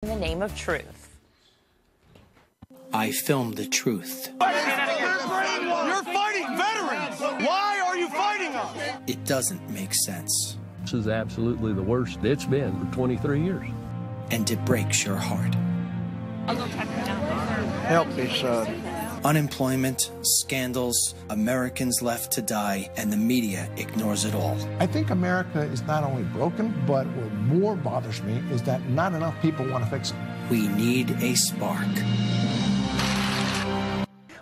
In the name of truth. I filmed the truth. You're fighting veterans! Why are you fighting us? It doesn't make sense. This is absolutely the worst it's been for 23 years. And it breaks your heart. Help me, son. Unemployment, scandals, Americans left to die, and the media ignores it all. I think America is not only broken, but what more bothers me is that not enough people want to fix it. We need a spark.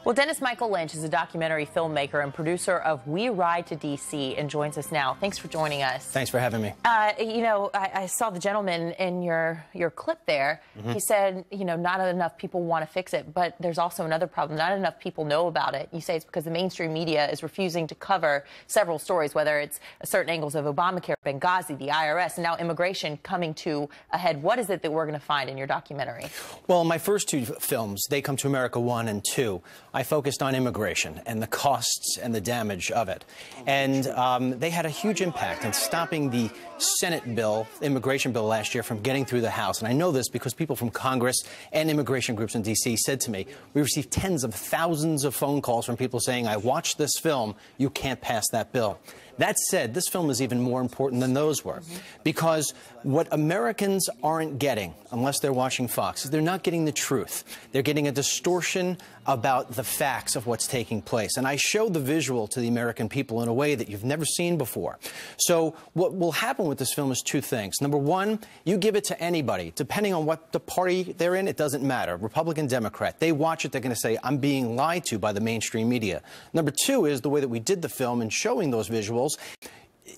Well, Dennis Michael Lynch is a documentary filmmaker and producer of We Ride to D.C. and joins us now. Thanks for joining us. Thanks for having me. You know, I saw the gentleman in your clip there. He said, you know, not enough people want to fix it, but there's also another problem. Not enough people know about it. You say it's because the mainstream media is refusing to cover several stories, whether it's certain angles of Obamacare, Benghazi, the IRS, and now immigration coming to a head. What is it that we're going to find in your documentary? Well, my first two films, They Come to America 1 and 2, I focused on immigration and the costs and the damage of it. And they had a huge impact in stopping the Senate bill, immigration bill last year, from getting through the House. And I know this because people from Congress and immigration groups in D.C. said to me, we received tens of thousands of phone calls from people saying, I watched this film, you can't pass that bill. That said, this film is even more important than those were, because what Americans aren't getting, unless they're watching Fox, is they're not getting the truth. They're getting a distortion about the facts of what's taking place. And I show the visual to the American people in a way that you've never seen before. So what will happen with this film is two things. Number one, you give it to anybody. Depending on what the party they're in, it doesn't matter. Republican, Democrat. They watch it, they're going to say, I'm being lied to by the mainstream media. Number two is the way that we did the film and showing those visuals.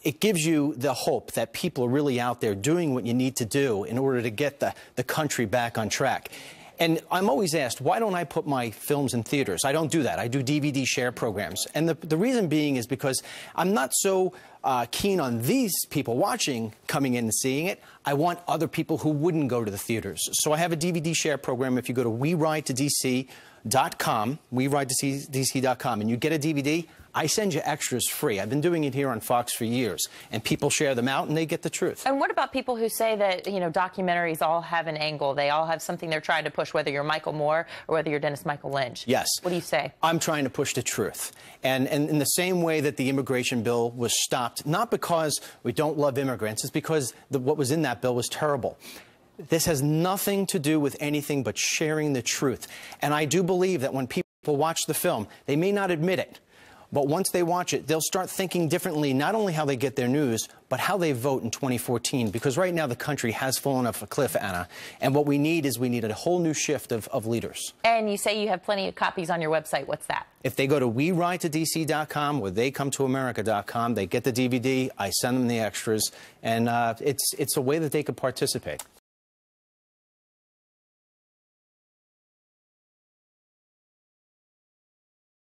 It gives you the hope that people are really out there doing what you need to do in order to get the country back on track. And I'm always asked, why don't I put my films in theaters? I don't do that. I do DVD share programs. And the reason being is because I'm not so keen on these people watching, coming in and seeing it. I want other people who wouldn't go to the theaters. So I have a DVD share program. If you go to WeRideToDC.com, WeRideToDC.com, and you get a DVD, I send you extras free. I've been doing it here on Fox for years, and people share them out, and they get the truth. And what about people who say that, you know, documentaries all have an angle? They all have something they're trying to push, whether you're Michael Moore or whether you're Dennis Michael Lynch. Yes. What do you say? I'm trying to push the truth. And in the same way that the immigration bill was stopped, not because we don't love immigrants, it's because what was in that bill was terrible. This has nothing to do with anything but sharing the truth. And I do believe that when people watch the film, they may not admit it, but once they watch it, they'll start thinking differently, not only how they get their news, but how they vote in 2014. Because right now the country has fallen off a cliff, Anna. And what we need is a whole new shift of leaders. And you say you have plenty of copies on your website. What's that? If they go to WeRideToDC.com or TheyComeToAmerica.com, they get the DVD, I send them the extras, and it's a way that they could participate.